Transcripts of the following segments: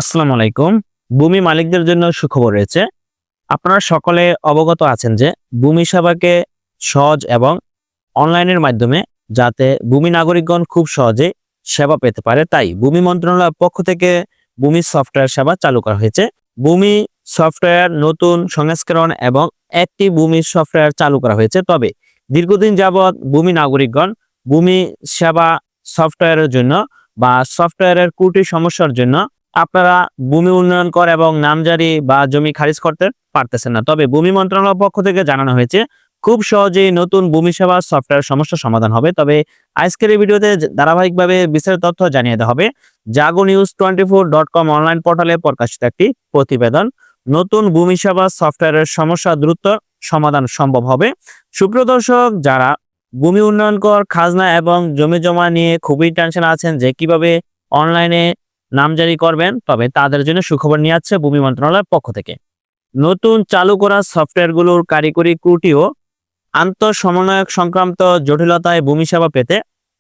আসসালামু আলাইকুম। ভূমি মালিকদের জন্য সুখবর রয়েছে। আপনারা সকলে অবগত আছেন যে ভূমি সেবাকে সহজ এবং অনলাইনের মাধ্যমে যাতে ভূমি নাগরিকগণ খুব সহজে সেবা পেতে পারে, তাই ভূমি মন্ত্রণালয়ের পক্ষ থেকে ভূমি সফটওয়্যার সেবা চালু করা হয়েছে। ভূমি সফটওয়্যার নতুন সংস্করণ এবং একটি ভূমি সফটওয়্যার চালু করা হয়েছে। তবে দীর্ঘদিন যাবৎ ভূমি নাগরিকগণ ভূমি সেবা সফটওয়্যারের জন্য বা সফটওয়্যারের ত্রুটি সমস্যার জন্য আপনারা ভূমি উন্নয়ন কর এবং নামজারি বা জমি খারিজ করতে পারতেছেন না। তবে ভূমি মন্ত্রণালয়ের পক্ষ থেকে জানানো হয়েছে খুব সহজেই নতুন ভূমি সেবা সফটওয়্যার সমস্যার সমাধান হবে। তবে আজকের এই ভিডিওতে ধারাবাহিকভাবে বিস্তারিত তথ্য জানিয়ে দেওয়া হবে। jagonews24.com অনলাইন পোর্টালে প্রকাশিত একটি প্রতিবেদন। নতুন ভূমি সেবা সফটওয়্যারের সমস্যা দ্রুত সমাধান সম্ভব হবে। সুপ্রিয় দর্শক, যারা ভূমি উন্নয়ন কর, খাজনা এবং জমি জমা নিয়ে খুবই টেনশন আছেন যে কিভাবে অনলাইনে নামজারি করবেন, তবে তাদের জন্য সুখবর নিয়ে আসছে ভূমি মন্ত্রণালয়ের পক্ষ থেকে। নতুন চালু করা সফটওয়্যারগুলোর কারিগরি ত্রুটি ও আন্তঃসমন্বয়ক সংক্রান্ত জটিলতায় ভূমি সেবা পেতে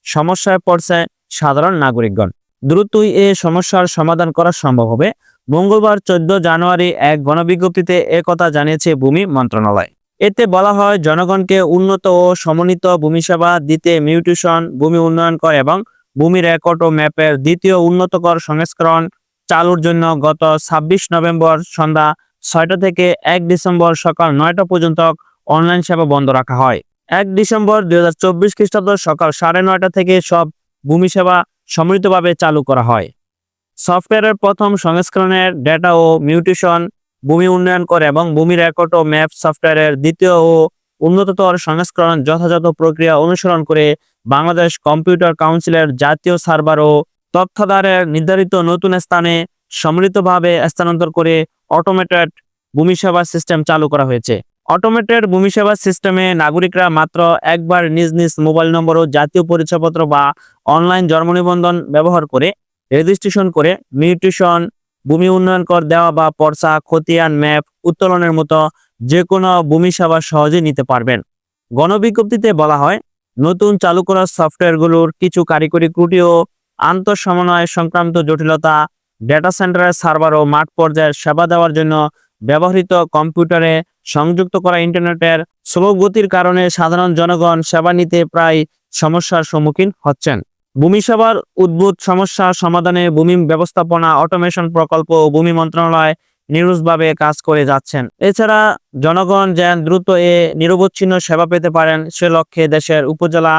সমস্যায় পড়ছে সাধারণ নাগরিকগণ। দ্রুতই এ সমস্যার সমাধান করা সম্ভব হবে। মঙ্গলবার 14 জানুয়ারি এক গণবিজ্ঞপ্তিতে একথা জানিয়েছে ভূমি মন্ত্রণালয়। এতে বলা হয়, জনগণকে উন্নত ও সমন্বিত ভূমি সেবা দিতে মিউটেশন, ভূমি উন্নয়ন কর এবং ভূমি রেকর্ড ও ম্যাপের দ্বিতীয় উন্নতকর সংস্করণ চালুর জন্য গত 26 নভেম্বর সন্ধ্যা 6টা থেকে 1 ডিসেম্বর সকাল 9টা পর্যন্ত অনলাইন সেবা বন্ধ রাখা হয়। 1 ডিসেম্বর 2024 খ্রিস্টাব্দ সকাল 9:30 থেকে সব ভূমি সেবা সম্মিলিতভাবে চালু করা হয়। সফটওয়্যারের প্রথম সংস্করণের ডেটা ও মিউটেশন, ভূমি উন্নয়ন কর এবং ভূমি রেকর্ড ও ম্যাপ সফটওয়্যারের দ্বিতীয় ও উন্নততর সংস্করণ যথাযথ প্রক্রিয়া অনুসরণ করে বাংলাদেশ কম্পিউটার কাউন্সিলের জাতীয় সার্ভার ও তথ্যাগারের নির্ধারিত নতুন স্থানে সম্মিলিতভাবে স্থানান্তর করে অটোমেটেড ভূমি সেবা সিস্টেম চালু করা হয়েছে। অটোমেটেড ভূমি সেবা সিস্টেমে নাগরিকরা মাত্র একবার নিজ নিজ মোবাইল নম্বর ও জাতীয় পরিচয়পত্র বা অনলাইন জন্ম নিবন্ধন ব্যবহার করে রেজিস্ট্রেশন করে মিউটেশন, ভূমি উন্নয়ন কর দেওয়া বা পর্চা, খতিয়ান, ম্যাপ উত্তোলনের মতো যে কোনো ভূমি সেবা সহজে নিতে পারবেন। গণবিজ্ঞপ্তিতে বলা হয়, নতুন চালু করা সফটওয়্যারগুলোর কিছু কারিগরি ত্রুটি ও আন্তঃসমন্বয় সংক্রান্ত জটিলতা, ডেটা সেন্টারের সার্ভার ও মাঠ পর্যায়ের সেবা দেওয়ার জন্য ব্যবহৃত কম্পিউটারে সংযুক্ত করা ইন্টারনেটের স্লো গতির কারণে সাধারণ জনগণ সেবা নিতে প্রায় সমস্যার সম্মুখীন হচ্ছেন। ভূমি সেবার উদ্ভূত সমস্যা সমাধানে ভূমি ব্যবস্থাপনা অটোমেশন প্রকল্প ও ভূমি মন্ত্রণালয় নিরুসভাবে কাজ করে যাচ্ছেন। এছাড়া জনগণ যেন দ্রুত নিরবচ্ছিন্ন সেবা পেতে পারেন সে লক্ষ্যে দেশের উপজেলা,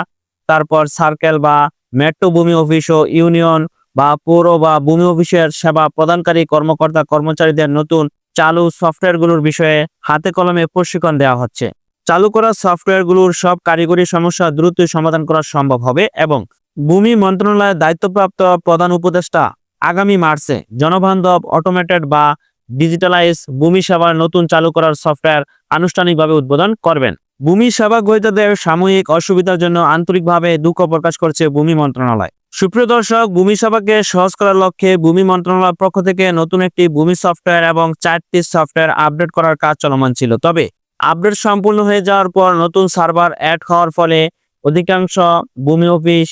তারপর সার্কেল বা মেট্রো ভূমি অফিস ও ইউনিয়ন বা পৌর বা ভূমি অফিসের সেবা প্রদানকারী কর্মকর্তা কর্মচারীদের নতুন চালু সফটওয়্যারগুলোর বিষয়ে হাতে কলমে প্রশিক্ষণ দেওয়া হচ্ছে। চালু করা সফটওয়্যারগুলোর সব কারিগরি সমস্যা দ্রুতই সমাধান করা সম্ভব হবে এবং ভূমি মন্ত্রণালয়ের দায়িত্বপ্রাপ্ত প্রধান উপদেষ্টা আগামী মার্চে জনবান্ধব অটোমেটেড বা ডিজিটালাইজ ভূমি সেবার নতুন চালু করার সফটওয়্যার আনুষ্ঠানিকভাবে উদ্বোধন করবেন। ভূমি সেবা গ্রহীতাদের সাময়িক অসুবিধার জন্য আন্তরিকভাবে দুঃখ প্রকাশ করছে ভূমি মন্ত্রণালয়। সুপ্রিয় দর্শক, ভূমি সেবাকে সহজ করার লক্ষ্যে ভূমি মন্ত্রণালয়ের পক্ষ থেকে নতুন একটি ভূমি সফটওয়্যার এবং 4টি সফটওয়্যার আপডেট করার কাজ চলমান ছিল। তবে আপডেট সম্পূর্ণ হয়ে যাওয়ার পর নতুন সার্ভার অ্যাড হওয়ার ফলে অধিকাংশ ভূমি অফিস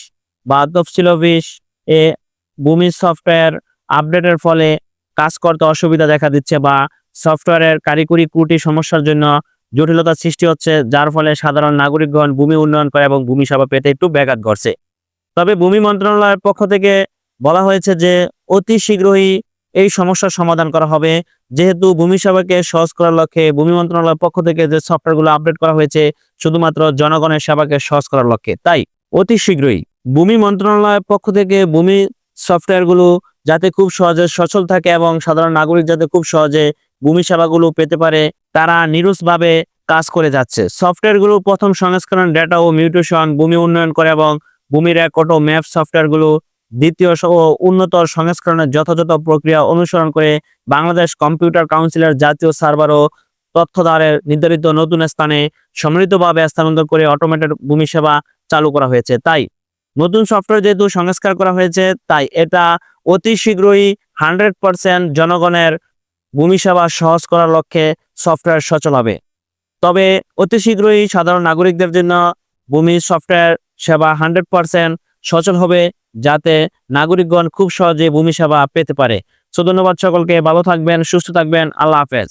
বা তফসিল অফিস এ ভূমি সফটওয়্যার আপডেটের ফলে কাজ করতে অসুবিধা দেখা দিচ্ছে বা সফটওয়্যারের কারিগরি ত্রুটি সমস্যার জন্য জটিলতা সৃষ্টি হচ্ছে, যার ফলে সাধারণ নাগরিকগণ ভূমি উন্নয়ন করে এবং ভূমি সেবা পেতে একটু ব্যাঘাত ঘটছে। তবে ভূমি মন্ত্রণালয়ের পক্ষ থেকে বলা হয়েছে যে অতি শীঘ্রই এই সমস্যার সমাধান করা হবে। যেহেতু ভূমি সেবাকে সহজ করার লক্ষ্যে ভূমি মন্ত্রণালয়ের পক্ষ থেকে যে সফটওয়্যারগুলো আপডেট করা হয়েছে শুধুমাত্র জনগণের সেবাকে সহজ করার লক্ষ্যে, তাই অতি শীঘ্রই ভূমি মন্ত্রণালয়ের পক্ষ থেকে ভূমি সফটওয়্যারগুলো যাতে খুব সহজে সচল থাকে এবং সাধারণ নাগরিক যাতে খুব সহজে ভূমি সেবাগুলো পেতে পারে, তারা নিরুসভাবে কাজ করে যাচ্ছে। সফটওয়্যারগুলো প্রথম সংস্করণ ডেটা ও মিউটেশন, ভূমি উন্নয়ন করে এবং ভূমি রেকর্ড ও ম্যাপ সফটওয়্যারগুলো দ্বিতীয় ও উন্নত সংস্করণের যথাযথ প্রক্রিয়া অনুসরণ করে বাংলাদেশ কম্পিউটার কাউন্সিলের জাতীয় সার্ভার ও তথ্যধারের নির্ধারিত নতুন স্থানে সম্মিলিতভাবে স্থানান্তর করে অটোমেটেড ভূমি সেবা চালু করা হয়েছে। তাই নতুন সফটওয়্যার যেহেতু সংস্কার করা হয়েছে, তাই এটা অতি শীঘ্রই 100% জনগণের ভূমি সেবা সহজ করার লক্ষ্যে সফটওয়্যার সচল হবে। তবে অতি শীঘ্রই সাধারণ নাগরিকদের জন্য ভূমি সফটওয়্যার সেবা 100% সচল হবে, যাতে নাগরিকগণ খুব সহজে ভূমি সেবা পেতে পারে। সো ধন্যবাদ সকলকে, ভালো থাকবেন, সুস্থ থাকবেন, আল্লাহ হাফেজ।